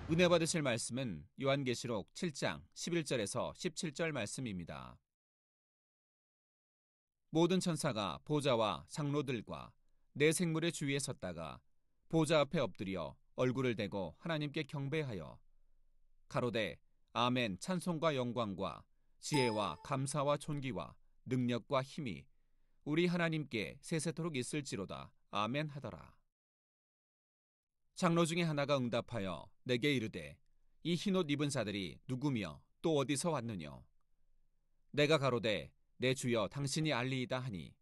은혜 받으실 말씀은 요한계시록 7장 11절에서 17절 말씀입니다. 모든 천사가 보좌와 장로들과 네 생물의 주위에 섰다가 보좌 앞에 엎드려 얼굴을 대고 하나님께 경배하여 가로되 아멘. 찬송과 영광과 지혜와 감사와 존귀와 능력과 힘이 우리 하나님께 세세토록 있을지로다. 아멘 하더라. 장로 중에 하나가 응답하여 내게 이르되 이 흰옷 입은 자들이 누구며 또 어디서 왔느냐. 내가 가로되 내 주여 당신이 알리이다 하니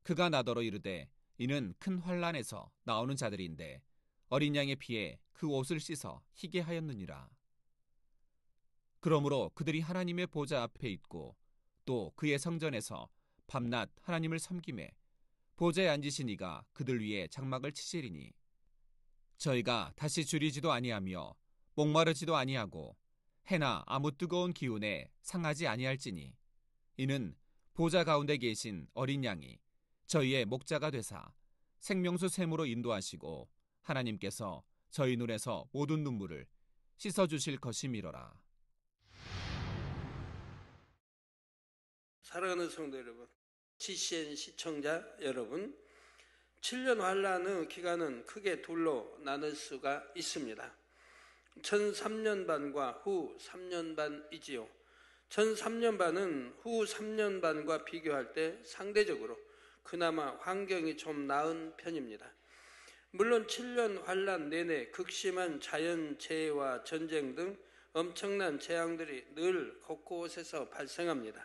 그가 나더러 이르되 이는 큰 환난에서 나오는 자들인데 어린 양의 피에 그 옷을 씻어 희게 하였느니라. 그러므로 그들이 하나님의 보좌 앞에 있고 또 그의 성전에서 밤낮 하나님을 섬기매 보좌에 앉으신 이가 그들 위에 장막을 치시리니 저희가 다시 줄이지도 아니하며 목마르지도 아니하고 해나 아무 뜨거운 기운에 상하지 아니할지니 이는 보좌 가운데 계신 어린 양이 저희의 목자가 되사 생명수 샘으로 인도하시고 하나님께서 저희 눈에서 모든 눈물을 씻어주실 것이미로라. 사랑하는 성도 여러분, GCN 시청자 여러분, 7년 환란의 기간은 크게 둘로 나눌 수가 있습니다. 전 3년 반과 후 3년 반이지요. 전 3년 반은 후 3년 반과 비교할 때 상대적으로 그나마 환경이 좀 나은 편입니다. 물론 7년 환란 내내 극심한 자연재해와 전쟁 등 엄청난 재앙들이 늘 곳곳에서 발생합니다.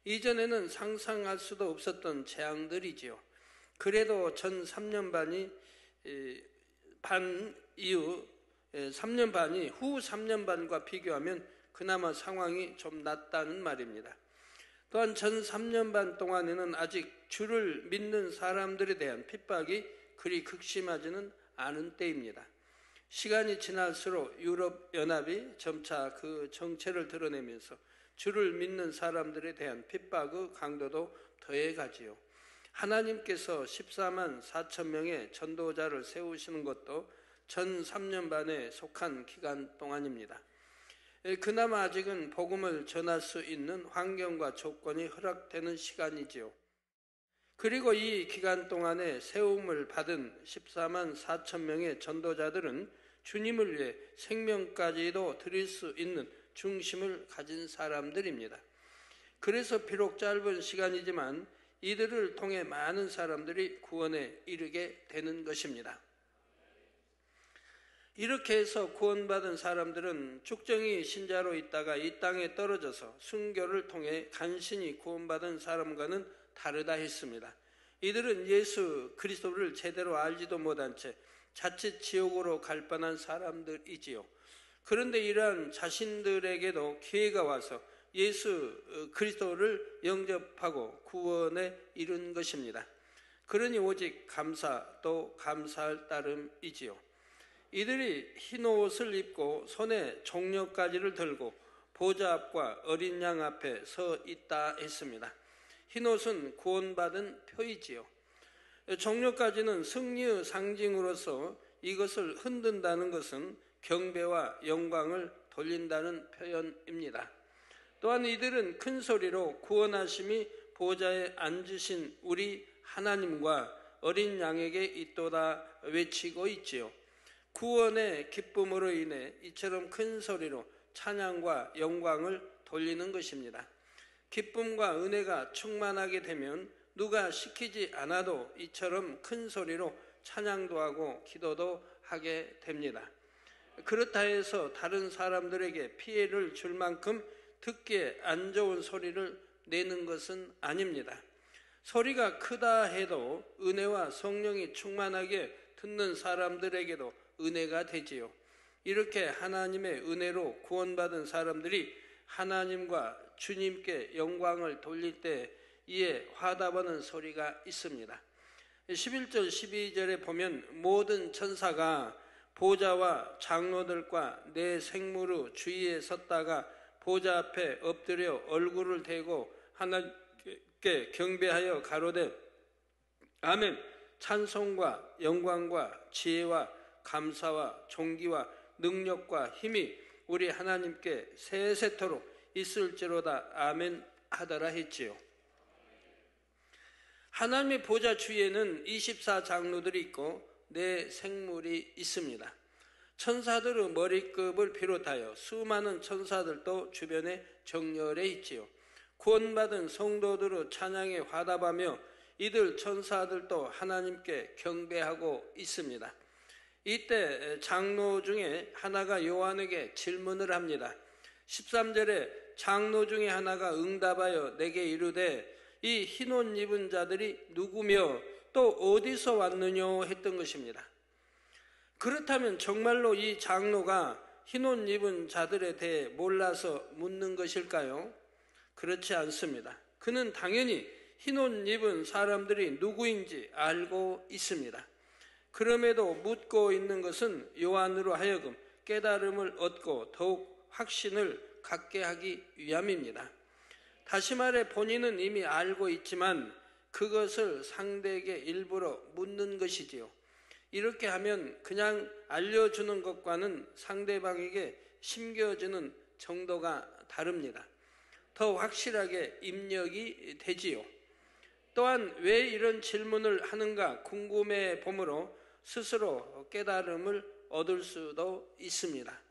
이전에는 상상할 수도 없었던 재앙들이지요. 그래도 전 3년 반이 후 3년 반과 비교하면 그나마 상황이 좀 낫다는 말입니다. 또한 전 3년 반 동안에는 아직 주를 믿는 사람들에 대한 핍박이 그리 극심하지는 않은 때입니다. 시간이 지날수록 유럽연합이 점차 그 정체를 드러내면서 주를 믿는 사람들에 대한 핍박의 강도도 더해가지요. 하나님께서 14만 4천 명의 전도자를 세우시는 것도 전 3년 반에 속한 기간 동안입니다. 그나마 아직은 복음을 전할 수 있는 환경과 조건이 허락되는 시간이지요. 그리고 이 기간 동안에 세움을 받은 14만 4천 명의 전도자들은 주님을 위해 생명까지도 드릴 수 있는 중심을 가진 사람들입니다. 그래서 비록 짧은 시간이지만 이들을 통해 많은 사람들이 구원에 이르게 되는 것입니다. 이렇게 해서 구원받은 사람들은 죽정이 신자로 있다가 이 땅에 떨어져서 순교를 통해 간신히 구원받은 사람과는 다르다 했습니다. 이들은 예수 그리스도를 제대로 알지도 못한 채 자칫 지옥으로 갈 뻔한 사람들이지요. 그런데 이러한 자신들에게도 기회가 와서 예수 그리스도를 영접하고 구원에 이른 것입니다. 그러니 오직 감사 또 감사할 따름이지요. 이들이 흰 옷을 입고 손에 종려가지를 들고 보좌 앞과 어린 양 앞에 서 있다 했습니다. 흰 옷은 구원받은 표이지요. 종려가지는 승리의 상징으로서 이것을 흔든다는 것은 경배와 영광을 돌린다는 표현입니다. 또한 이들은 큰 소리로 구원하심이 보좌에 앉으신 우리 하나님과 어린 양에게 있도다 외치고 있지요. 구원의 기쁨으로 인해 이처럼 큰 소리로 찬양과 영광을 돌리는 것입니다. 기쁨과 은혜가 충만하게 되면 누가 시키지 않아도 이처럼 큰 소리로 찬양도 하고 기도도 하게 됩니다. 그렇다 해서 다른 사람들에게 피해를 줄 만큼 듣기에 안 좋은 소리를 내는 것은 아닙니다. 소리가 크다 해도 은혜와 성령이 충만하게 듣는 사람들에게도 은혜가 되지요. 이렇게 하나님의 은혜로 구원받은 사람들이 하나님과 주님께 영광을 돌릴 때 이에 화답하는 소리가 있습니다. 11절 12절에 보면 모든 천사가 보좌와 장로들과 네 생물의 주위에 섰다가 보좌 앞에 엎드려 얼굴을 대고 하나님께 경배하여 가로되 아멘. 찬송과 영광과 지혜와 감사와 존귀와 능력과 힘이 우리 하나님께 세세토록 있을지로다. 아멘 하더라 했지요. 하나님의 보좌 주위에는 24장로들이 있고 네 생물이 있습니다. 천사들의 머리급을 비롯하여 수많은 천사들도 주변에 정렬해 있지요. 구원받은 성도들의 찬양에 화답하며 이들 천사들도 하나님께 경배하고 있습니다. 이때 장로 중에 하나가 요한에게 질문을 합니다. 13절에 장로 중에 하나가 응답하여 내게 이르되 이 흰옷 입은 자들이 누구며 또 어디서 왔느냐 했던 것입니다. 그렇다면 정말로 이 장로가 흰옷 입은 자들에 대해 몰라서 묻는 것일까요? 그렇지 않습니다. 그는 당연히 흰옷 입은 사람들이 누구인지 알고 있습니다. 그럼에도 묻고 있는 것은 요한으로 하여금 깨달음을 얻고 더욱 확신을 갖게 하기 위함입니다. 다시 말해 본인은 이미 알고 있지만 그것을 상대에게 일부러 묻는 것이지요. 이렇게 하면 그냥 알려주는 것과는 상대방에게 심겨지는 정도가 다릅니다. 더 확실하게 입력이 되지요. 또한 왜 이런 질문을 하는가 궁금해 보므로 스스로 깨달음을 얻을 수도 있습니다.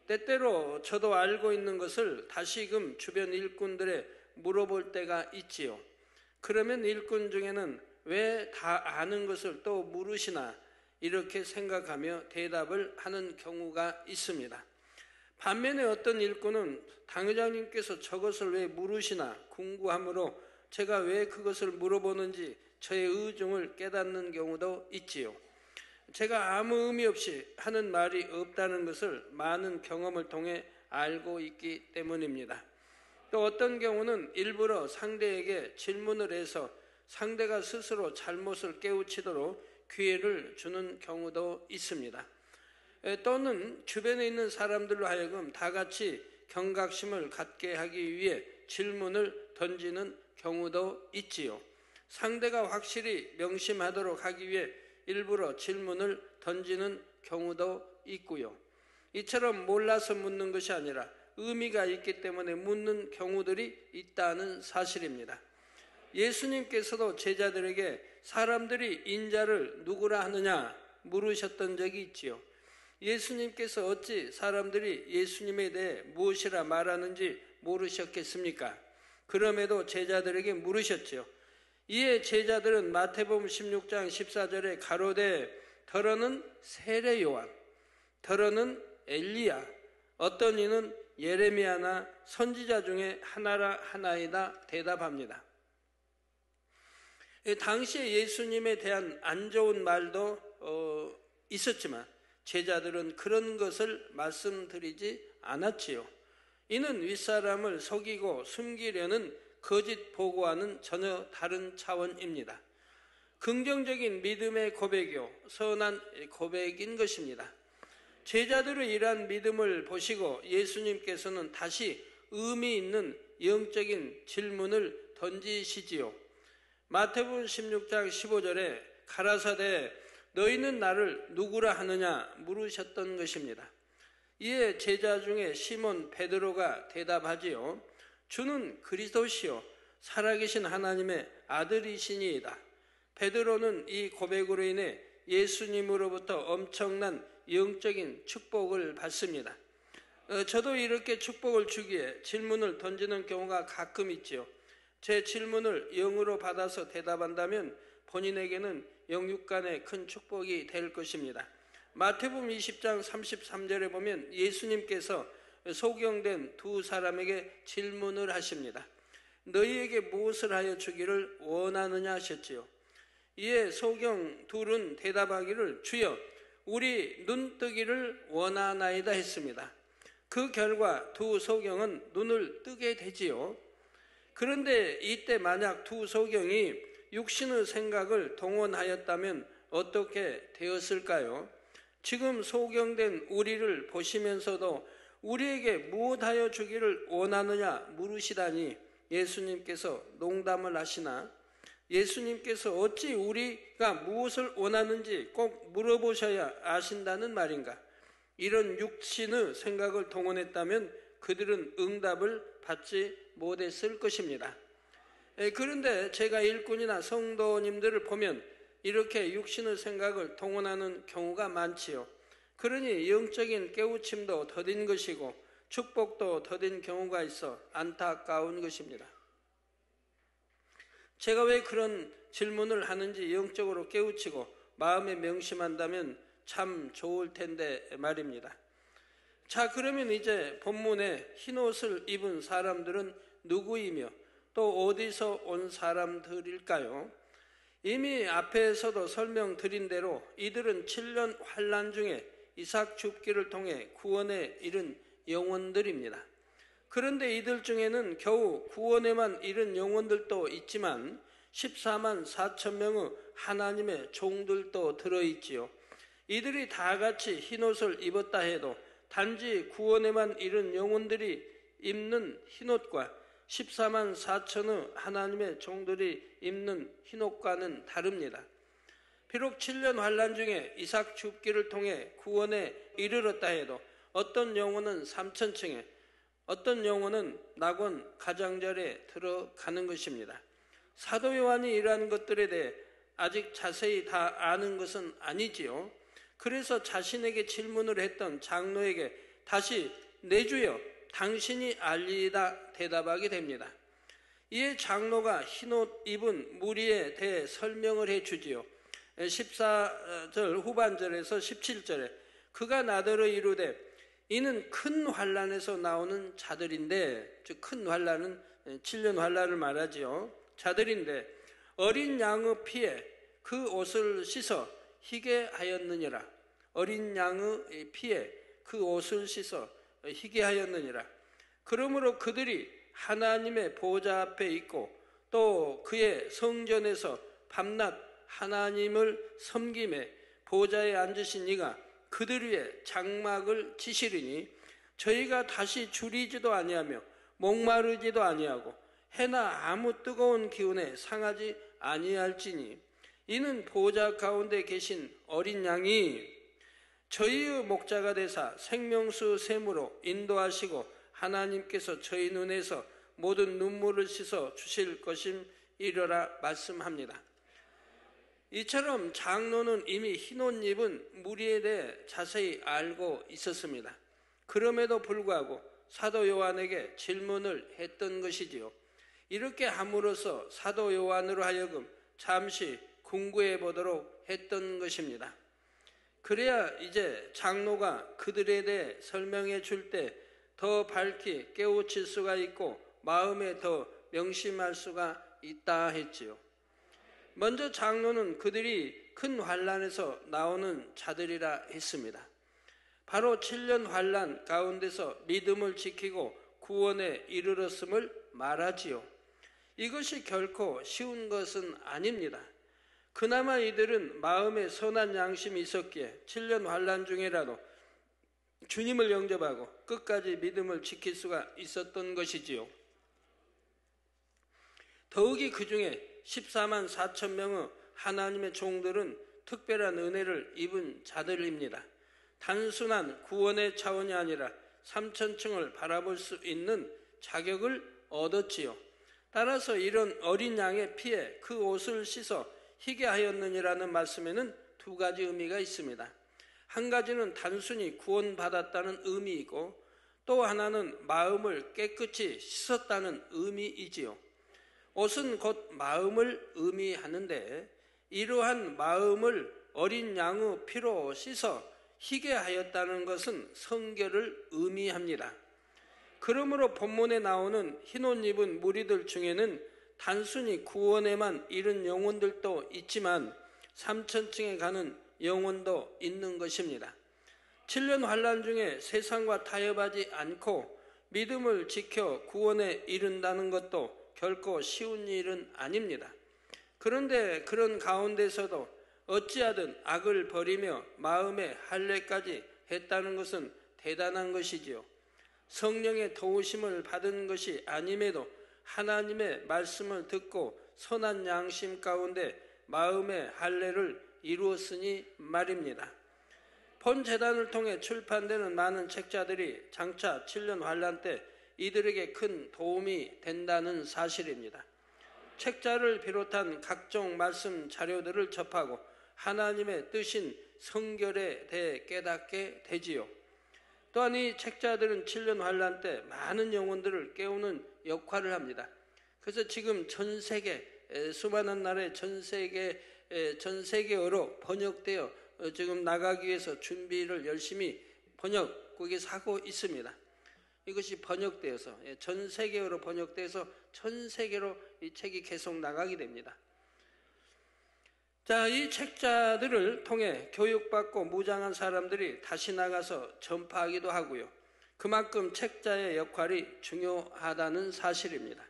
때때로 저도 알고 있는 것을 다시금 주변 일꾼들에 물어볼 때가 있지요. 그러면 일꾼 중에는 왜 다 아는 것을 또 물으시나 이렇게 생각하며 대답을 하는 경우가 있습니다. 반면에 어떤 일꾼은 당회장님께서 저것을 왜 물으시나 궁금하므로 제가 왜 그것을 물어보는지 저의 의중을 깨닫는 경우도 있지요. 제가 아무 의미 없이 하는 말이 없다는 것을 많은 경험을 통해 알고 있기 때문입니다. 또 어떤 경우는 일부러 상대에게 질문을 해서 상대가 스스로 잘못을 깨우치도록 기회를 주는 경우도 있습니다. 또는 주변에 있는 사람들로 하여금 다 같이 경각심을 갖게 하기 위해 질문을 던지는 경우도 있지요. 상대가 확실히 명심하도록 하기 위해 일부러 질문을 던지는 경우도 있고요. 이처럼 몰라서 묻는 것이 아니라 의미가 있기 때문에 묻는 경우들이 있다는 사실입니다. 예수님께서도 제자들에게 사람들이 인자를 누구라 하느냐 물으셨던 적이 있지요. 예수님께서 어찌 사람들이 예수님에 대해 무엇이라 말하는지 모르셨겠습니까? 그럼에도 제자들에게 물으셨지요. 이에 제자들은 마태복음 16장 14절에 가로되 더러는 세례 요한, 더러는 엘리야, 어떤 이는 예레미야나 선지자 중에 하나라 하나이다 대답합니다. 당시에 예수님에 대한 안 좋은 말도 있었지만 제자들은 그런 것을 말씀드리지 않았지요. 이는 윗사람을 속이고 숨기려는 거짓 보고와는 전혀 다른 차원입니다. 긍정적인 믿음의 고백이요 선한 고백인 것입니다. 제자들의 이러한 믿음을 보시고 예수님께서는 다시 의미 있는 영적인 질문을 던지시지요. 마태복음 16장 15절에 가라사대 너희는 나를 누구라 하느냐 물으셨던 것입니다. 이에 제자 중에 시몬 베드로가 대답하지요. 주는 그리스도시요 살아계신 하나님의 아들이시니이다. 베드로는 이 고백으로 인해 예수님으로부터 엄청난 영적인 축복을 받습니다. 저도 이렇게 축복을 주기에 질문을 던지는 경우가 가끔 있지요. 제 질문을 영으로 받아서 대답한다면 본인에게는 영육간의 큰 축복이 될 것입니다. 마태복음 20장 33절에 보면 예수님께서 소경된 두 사람에게 질문을 하십니다. 너희에게 무엇을 하여 주기를 원하느냐 하셨지요. 이에 소경 둘은 대답하기를 주여 우리 눈 뜨기를 원하나이다 했습니다. 그 결과 두 소경은 눈을 뜨게 되지요. 그런데 이때 만약 두 소경이 육신의 생각을 동원하였다면 어떻게 되었을까요? 지금 소경된 우리를 보시면서도 우리에게 무엇하여 주기를 원하느냐 물으시다니 예수님께서 농담을 하시나? 예수님께서 어찌 우리가 무엇을 원하는지 꼭 물어보셔야 아신다는 말인가? 이런 육신의 생각을 동원했다면 그들은 응답을 받지 못했을 것입니다. 그런데 제가 일꾼이나 성도님들을 보면 이렇게 육신의 생각을 동원하는 경우가 많지요. 그러니 영적인 깨우침도 더딘 것이고 축복도 더딘 경우가 있어 안타까운 것입니다. 제가 왜 그런 질문을 하는지 영적으로 깨우치고 마음에 명심한다면 참 좋을 텐데 말입니다. 자, 그러면 이제 본문에 흰옷을 입은 사람들은 누구이며 또 어디서 온 사람들일까요? 이미 앞에서도 설명드린 대로 이들은 7년 환난 중에 이삭 줍기를 통해 구원에 이른 영혼들입니다. 그런데 이들 중에는 겨우 구원에만 이른 영혼들도 있지만 14만 4천 명의 하나님의 종들도 들어있지요. 이들이 다 같이 흰옷을 입었다 해도 단지 구원에만 이른 영혼들이 입는 흰옷과 14만 4천의 하나님의 종들이 입는 흰옷과는 다릅니다. 비록 7년 환난 중에 이삭 줍기를 통해 구원에 이르렀다 해도 어떤 영혼은 3천층에 어떤 영혼은 낙원 가장자리에 들어가는 것입니다. 사도 요한이 이러한 것들에 대해 아직 자세히 다 아는 것은 아니지요. 그래서 자신에게 질문을 했던 장로에게 다시 내 주여 당신이 알리이다 대답하게 됩니다. 이에 장로가 흰옷 입은 무리에 대해 설명을 해주지요. 14절 후반절에서 17절에 그가 나더러 이르되 이는 큰 환난에서 나오는 자들인데, 즉 큰 환난은 7년 환난을 말하지요. 자들인데 어린 양의 피에 그 옷을 씻어 희게 하였느니라. 어린 양의 피에 그 옷을 씻어 희게 하였느니라. 그러므로 그들이 하나님의 보좌 앞에 있고 또 그의 성전에서 밤낮 하나님을 섬김에 보좌에 앉으신 이가 그들 위에 장막을 치시리니 저희가 다시 줄이지도 아니하며 목마르지도 아니하고 해나 아무 뜨거운 기운에 상하지 아니할지니 이는 보좌 가운데 계신 어린 양이 저희의 목자가 되사 생명수 샘으로 인도하시고 하나님께서 저희 눈에서 모든 눈물을 씻어 주실 것임이러라 말씀합니다. 이처럼 장로는 이미 흰옷 입은 무리에 대해 자세히 알고 있었습니다. 그럼에도 불구하고 사도 요한에게 질문을 했던 것이지요. 이렇게 함으로써 사도 요한으로 하여금 잠시 궁구해 보도록 했던 것입니다. 그래야 이제 장로가 그들에 대해 설명해 줄 때 더 밝히 깨우칠 수가 있고 마음에 더 명심할 수가 있다 했지요. 먼저 장로는 그들이 큰 환난에서 나오는 자들이라 했습니다. 바로 7년 환난 가운데서 믿음을 지키고 구원에 이르렀음을 말하지요. 이것이 결코 쉬운 것은 아닙니다. 그나마 이들은 마음에 선한 양심이 있었기에 7년 환난 중에라도 주님을 영접하고 끝까지 믿음을 지킬 수가 있었던 것이지요. 더욱이 그 중에 14만 4천 명의 하나님의 종들은 특별한 은혜를 입은 자들입니다. 단순한 구원의 차원이 아니라 3천층을 바라볼 수 있는 자격을 얻었지요. 따라서 이런 어린 양의 피에 그 옷을 씻어 희게 하였느니라는 말씀에는 두 가지 의미가 있습니다. 한 가지는 단순히 구원받았다는 의미이고 또 하나는 마음을 깨끗이 씻었다는 의미이지요. 옷은 곧 마음을 의미하는데 이러한 마음을 어린 양의 피로 씻어 희게 하였다는 것은 성결을 의미합니다. 그러므로 본문에 나오는 흰옷 입은 무리들 중에는 단순히 구원에만 이른 영혼들도 있지만 3천층에 가는 영혼도 있는 것입니다. 7년 환난 중에 세상과 타협하지 않고 믿음을 지켜 구원에 이른다는 것도 결코 쉬운 일은 아닙니다. 그런데 그런 가운데서도 어찌하든 악을 버리며 마음의 할례까지 했다는 것은 대단한 것이지요. 성령의 도우심을 받은 것이 아님에도 하나님의 말씀을 듣고 선한 양심 가운데 마음의 할례를 이루었으니 말입니다. 본 재단을 통해 출판되는 많은 책자들이 장차 7년 환란 때 이들에게 큰 도움이 된다는 사실입니다. 책자를 비롯한 각종 말씀 자료들을 접하고 하나님의 뜻인 성결에 대해 깨닫게 되지요. 또한 이 책자들은 7년 환란 때 많은 영혼들을 깨우는 역할을 합니다. 그래서 지금 전 세계 수많은 나라의 전 세계어로 번역되어 지금 나가기 위해서 준비를 열심히 번역국에서 하고 있습니다. 이것이 번역되어서 전 세계어로 번역돼서 전 세계로 이 책이 계속 나가게 됩니다. 자, 이 책자들을 통해 교육받고 무장한 사람들이 다시 나가서 전파하기도 하고요. 그만큼 책자의 역할이 중요하다는 사실입니다.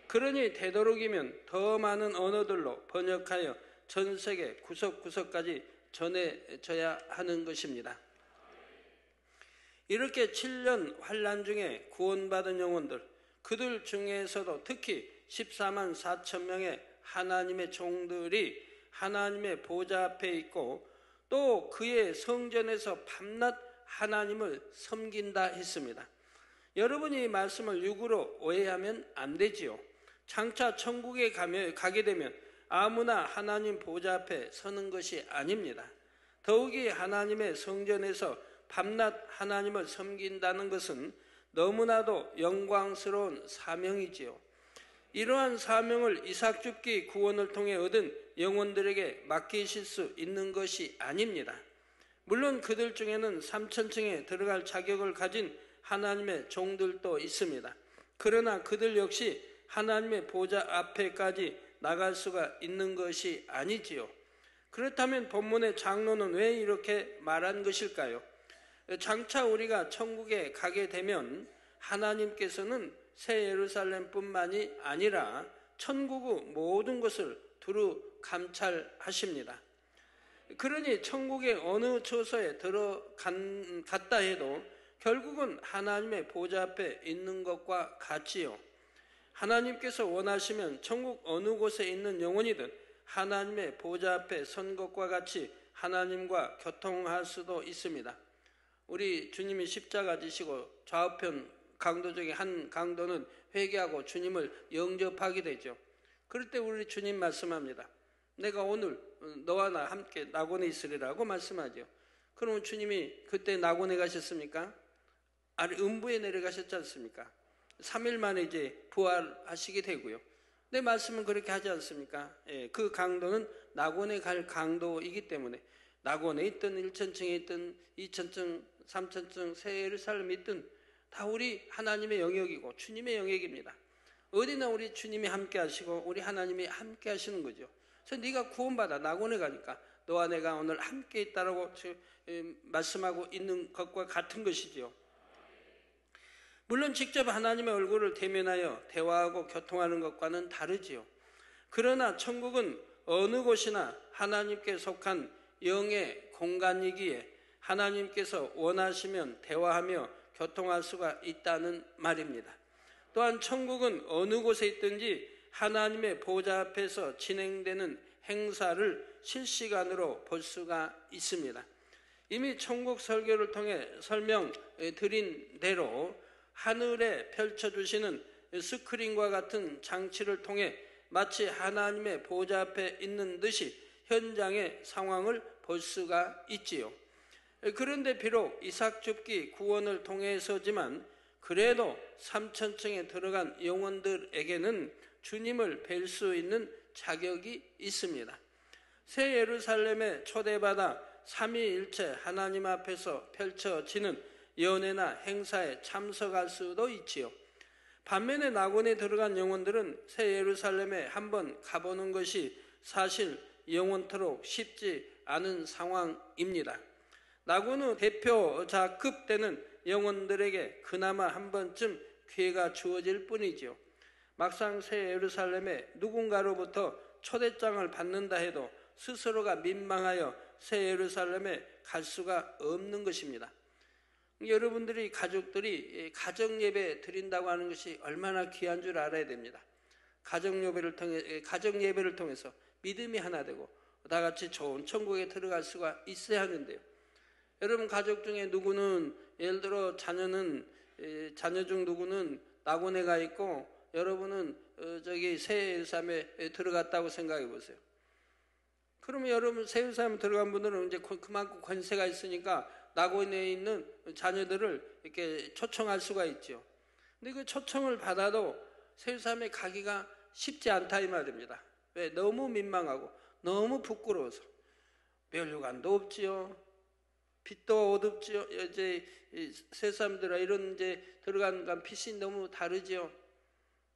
그러니 되도록이면 더 많은 언어들로 번역하여 전 세계 구석구석까지 전해져야 하는 것입니다. 이렇게 7년 환란 중에 구원받은 영혼들, 그들 중에서도 특히 14만 4천 명의 하나님의 종들이 하나님의 보좌 앞에 있고 또 그의 성전에서 밤낮 하나님을 섬긴다 했습니다. 여러분이 이 말씀을 육으로 오해하면 안 되지요. 장차 천국에 가게 되면 아무나 하나님 보좌 앞에 서는 것이 아닙니다. 더욱이 하나님의 성전에서 밤낮 하나님을 섬긴다는 것은 너무나도 영광스러운 사명이지요. 이러한 사명을 이삭줍기 구원을 통해 얻은 영혼들에게 맡기실 수 있는 것이 아닙니다. 물론 그들 중에는 3천층에 들어갈 자격을 가진 하나님의 종들도 있습니다. 그러나 그들 역시 하나님의 보좌 앞에까지 나갈 수가 있는 것이 아니지요. 그렇다면 본문의 장로는 왜 이렇게 말한 것일까요? 장차 우리가 천국에 가게 되면 하나님께서는 새 예루살렘뿐만이 아니라 천국의 모든 것을 두루 감찰하십니다. 그러니 천국의 어느 처소에 들어갔다 해도 결국은 하나님의 보좌 앞에 있는 것과 같지요. 하나님께서 원하시면 천국 어느 곳에 있는 영혼이든 하나님의 보좌 앞에 선 것과 같이 하나님과 교통할 수도 있습니다. 우리 주님이 십자가 지시고 좌우편 강도 중에 한 강도는 회개하고 주님을 영접하게 되죠. 그럴 때 우리 주님 말씀합니다. 내가 오늘 너와 나 함께 낙원에 있으리라고 말씀하죠. 그러면 주님이 그때 낙원에 가셨습니까? 아니, 음부에 내려가셨지 않습니까? 3일 만에 이제 부활하시게 되고요. 내 말씀은 그렇게 하지 않습니까? 예, 그 강도는 낙원에 갈 강도이기 때문에 낙원에 있든 1천층에 있든 2천층, 3천층, 새 예루살렘에 있든 다 우리 하나님의 영역이고 주님의 영역입니다. 어디나 우리 주님이 함께 하시고 우리 하나님이 함께 하시는 거죠. 그래서 네가 구원받아 낙원에 가니까 너와 내가 오늘 함께 있다라고 말씀하고 있는 것과 같은 것이죠. 물론 직접 하나님의 얼굴을 대면하여 대화하고 교통하는 것과는 다르지요. 그러나 천국은 어느 곳이나 하나님께 속한 영의 공간이기에 하나님께서 원하시면 대화하며 교통할 수가 있다는 말입니다. 또한 천국은 어느 곳에 있든지 하나님의 보좌 앞에서 진행되는 행사를 실시간으로 볼 수가 있습니다. 이미 천국 설교를 통해 설명드린 대로 하늘에 펼쳐주시는 스크린과 같은 장치를 통해 마치 하나님의 보좌 앞에 있는 듯이 현장의 상황을 볼 수가 있지요. 그런데 비록 이삭줍기 구원을 통해서지만 그래도 3천층에 들어간 영혼들에게는 주님을 뵐 수 있는 자격이 있습니다. 새 예루살렘에 초대받아 삼위일체 하나님 앞에서 펼쳐지는 연회나 행사에 참석할 수도 있지요. 반면에 낙원에 들어간 영혼들은 새 예루살렘에 한번 가보는 것이 사실 영원토록 쉽지 않은 상황입니다. 낙원의 대표자급 되는 영혼들에게 그나마 한 번쯤 기회가 주어질 뿐이지요. 막상 새 예루살렘에 누군가로부터 초대장을 받는다 해도 스스로가 민망하여 새 예루살렘에 갈 수가 없는 것입니다. 여러분들이 가족들이 가정 예배 드린다고 하는 것이 얼마나 귀한 줄 알아야 됩니다. 가정 예배를 통해서 믿음이 하나 되고 다 같이 좋은 천국에 들어갈 수가 있어야 하는데요. 여러분 가족 중에 누구는 예를 들어 자녀 중 누구는 낙원에 가 있고 여러분은 저기 세일삼에 들어갔다고 생각해 보세요. 그러면 여러분 세일삼에 들어간 분들은 이제 그만큼 권세가 있으니까 낙원에 있는 자녀들을 이렇게 초청할 수가 있죠. 근데 그 초청을 받아도 세일삼에 가기가 쉽지 않다 이 말입니다. 왜? 너무 민망하고 너무 부끄러워서 면류관도 없지요. 빛도 어둡지요. 이제 세 사람들아 이런 이제 들어간 빛이 너무 다르지요.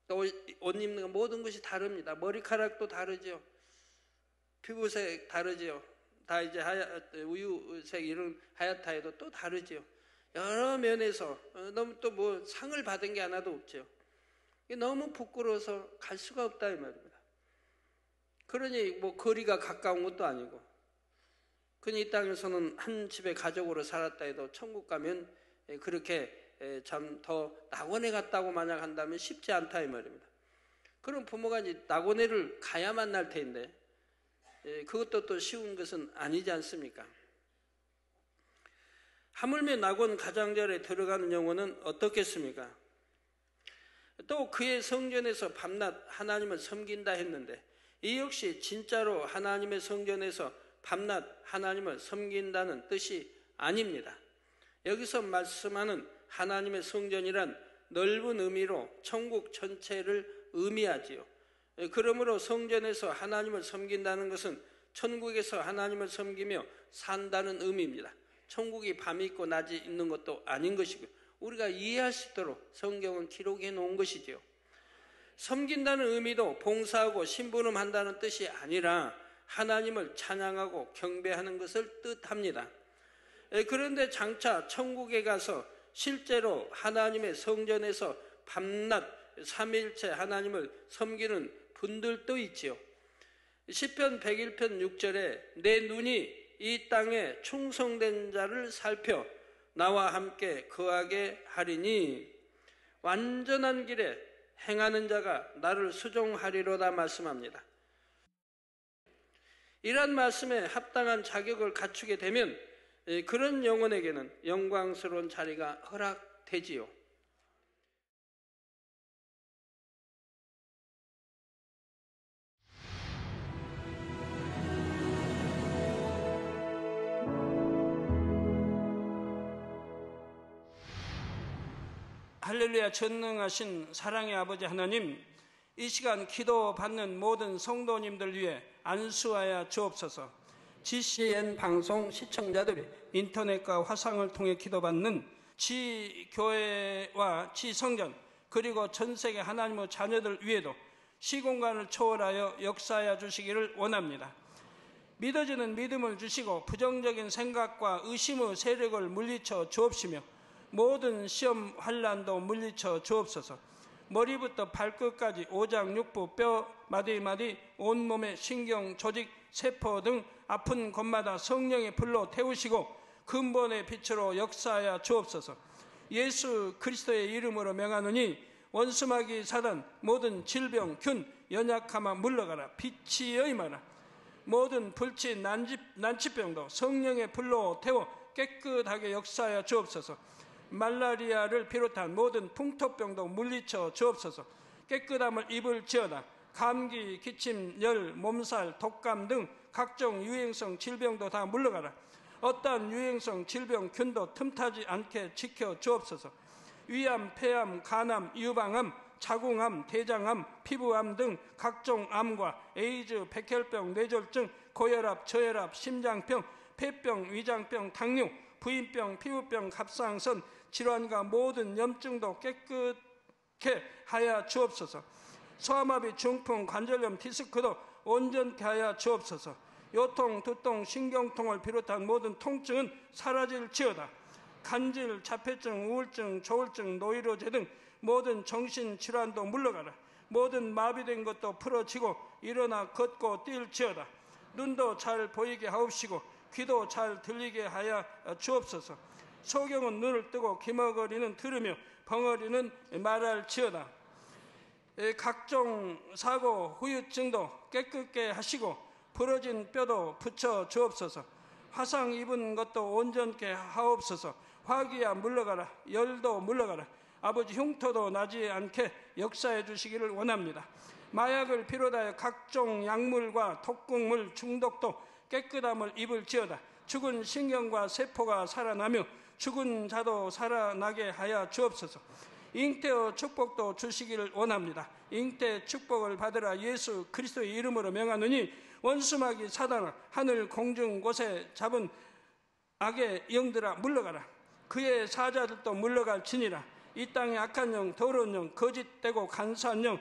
또 옷 입는 모든 것이 다릅니다. 머리카락도 다르지요. 피부색 다르지요. 다 이제 우유색 이런 하얗다해도 또 다르지요. 여러 면에서 너무 또 뭐 상을 받은 게 하나도 없죠. 너무 부끄러워서 갈 수가 없다 이 말입니다. 그러니 뭐 거리가 가까운 것도 아니고, 그니 이 땅에서는 한 집의 가족으로 살았다 해도 천국 가면 그렇게 참 더 낙원에 갔다고 만약 한다면 쉽지 않다 이 말입니다. 그럼 부모가 이제 낙원에를 가야 만날 텐데 그것도 또 쉬운 것은 아니지 않습니까? 하물며 낙원 가장자리에 들어가는 영혼은 어떻겠습니까? 또 그의 성전에서 밤낮 하나님을 섬긴다 했는데 이 역시 진짜로 하나님의 성전에서 밤낮 하나님을 섬긴다는 뜻이 아닙니다. 여기서 말씀하는 하나님의 성전이란 넓은 의미로 천국 전체를 의미하지요. 그러므로 성전에서 하나님을 섬긴다는 것은 천국에서 하나님을 섬기며 산다는 의미입니다. 천국이 밤이 있고 낮이 있는 것도 아닌 것이고요. 우리가 이해할 수 있도록 성경은 기록해 놓은 것이지요. 섬긴다는 의미도 봉사하고 심부름한다는 뜻이 아니라 하나님을 찬양하고 경배하는 것을 뜻합니다. 그런데 장차 천국에 가서 실제로 하나님의 성전에서 밤낮 삼위일체 하나님을 섬기는 분들도 있지요. 시편 101편 6절에 내 눈이 이 땅에 충성된 자를 살펴 나와 함께 거하게 하리니 완전한 길에 행하는 자가 나를 수종하리로다 말씀합니다. 이런 말씀에 합당한 자격을 갖추게 되면 그런 영혼에게는 영광스러운 자리가 허락되지요. 할렐루야. 전능하신 사랑의 아버지 하나님, 이 시간 기도받는 모든 성도님들 위해 안수하여 주옵소서. GCN 방송 시청자들이 인터넷과 화상을 통해 기도받는 지교회와 지성전 그리고 전세계 하나님의 자녀들 위에도 시공간을 초월하여 역사하여 주시기를 원합니다. 믿어지는 믿음을 주시고 부정적인 생각과 의심의 세력을 물리쳐 주옵시며 모든 시험 환난도 물리쳐 주옵소서. 머리부터 발끝까지 오장육부 뼈 마디마디 온몸의 신경 조직 세포 등 아픈 곳마다 성령의 불로 태우시고 근본의 빛으로 역사하여 주옵소서. 예수 그리스도의 이름으로 명하노니 원수마귀 사단 모든 질병 균 연약함아 물러가라. 빛이 임하라. 모든 불치 난치병도 성령의 불로 태워 깨끗하게 역사하여 주옵소서. 말라리아를 비롯한 모든 풍토병도 물리쳐 주옵소서. 깨끗함을 입을지어다. 감기, 기침, 열, 몸살, 독감 등 각종 유행성 질병도 다 물러가라. 어떠한 유행성 질병 균도 틈타지 않게 지켜 주옵소서. 위암, 폐암, 간암, 유방암, 자궁암, 대장암, 피부암 등 각종 암과 에이즈, 백혈병, 뇌졸중, 고혈압, 저혈압, 심장병, 폐병, 위장병, 당뇨, 부인병, 피부병, 갑상선, 질환과 모든 염증도 깨끗게 하여 주옵소서. 소아마비, 중풍, 관절염, 디스크도 온전케 하여 주옵소서. 요통, 두통, 신경통을 비롯한 모든 통증은 사라질지어다. 간질, 자폐증, 우울증, 조울증, 노이로제 등 모든 정신질환도 물러가라. 모든 마비된 것도 풀어지고 일어나 걷고 뛸지어다. 눈도 잘 보이게 하옵시고 귀도 잘 들리게 하여 주옵소서. 소경은 눈을 뜨고 기머거리는 들으며 벙어리는 말할지어다. 각종 사고 후유증도 깨끗게 하시고 부러진 뼈도 붙여 주옵소서. 화상 입은 것도 온전케 하옵소서. 화기야 물러가라. 열도 물러가라. 아버지 흉터도 나지 않게 역사해 주시기를 원합니다. 마약을 비롯하여 각종 약물과 독극물 중독도 깨끗함을 입을지어다. 죽은 신경과 세포가 살아나며 죽은 자도 살아나게 하여 주옵소서. 잉태의 축복도 주시기를 원합니다. 잉태 축복을 받으라. 예수 그리스도의 이름으로 명하노니 원수마귀 사단아, 하늘 공중 곳에 잡은 악의 영들아 물러가라. 그의 사자들도 물러갈지니라. 이 땅의 악한 영, 더러운 영, 거짓되고 간사한 영,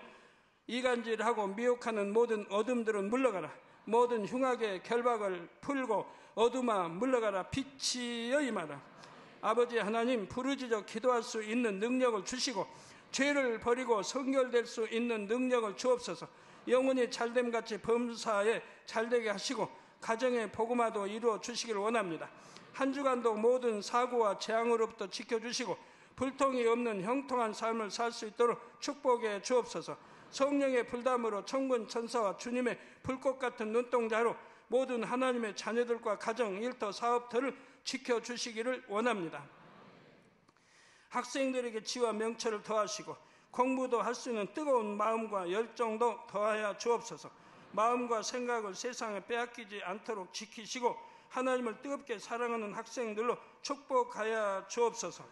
이간질하고 미혹하는 모든 어둠들은 물러가라. 모든 흉악의 결박을 풀고 어둠아 물러가라. 빛이여 임하라. 아버지 하나님, 부르짖어 기도할 수 있는 능력을 주시고 죄를 버리고 성결될 수 있는 능력을 주옵소서. 영혼이 잘됨같이 범사에 잘되게 하시고 가정의 복음화도 이루어 주시기를 원합니다. 한 주간도 모든 사고와 재앙으로부터 지켜주시고 불통이 없는 형통한 삶을 살 수 있도록 축복해 주옵소서. 성령의 불담으로 천군 천사와 주님의 불꽃 같은 눈동자로 모든 하나님의 자녀들과 가정, 일터, 사업터를 지켜주시기를 원합니다. 학생들에게 지와 명철을 더하시고 공부도 할 수 있는 뜨거운 마음과 열정도 더하여 주옵소서. 마음과 생각을 세상에 빼앗기지 않도록 지키시고 하나님을 뜨겁게 사랑하는 학생들로 축복하여 주옵소서.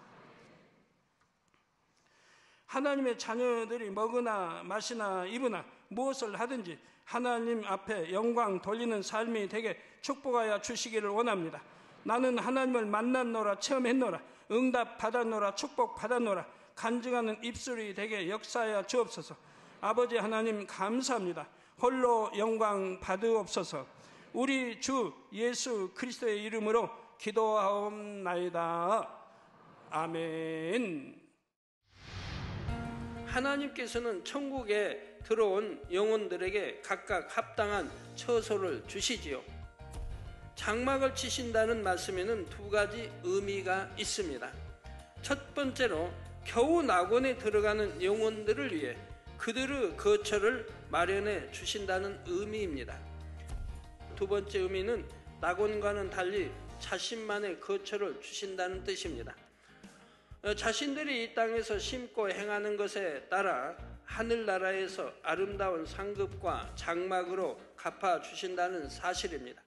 하나님의 자녀들이 먹으나 마시나 입으나 무엇을 하든지 하나님 앞에 영광 돌리는 삶이 되게 축복하여 주시기를 원합니다. 나는 하나님을 만났노라, 체험했노라, 응답 받았노라, 축복 받았노라, 간증하는 입술이 되게 역사하여 주옵소서. 아버지 하나님 감사합니다. 홀로 영광 받으옵소서. 우리 주 예수 그리스도의 이름으로 기도하옵나이다. 아멘. 하나님께서는 천국에 들어온 영혼들에게 각각 합당한 처소를 주시지요. 장막을 치신다는 말씀에는 두 가지 의미가 있습니다. 첫 번째로 겨우 낙원에 들어가는 영혼들을 위해 그들의 거처를 마련해 주신다는 의미입니다. 두 번째 의미는 낙원과는 달리 자신만의 거처를 주신다는 뜻입니다. 자신들이 이 땅에서 심고 행하는 것에 따라 하늘나라에서 아름다운 상급과 장막으로 갚아주신다는 사실입니다.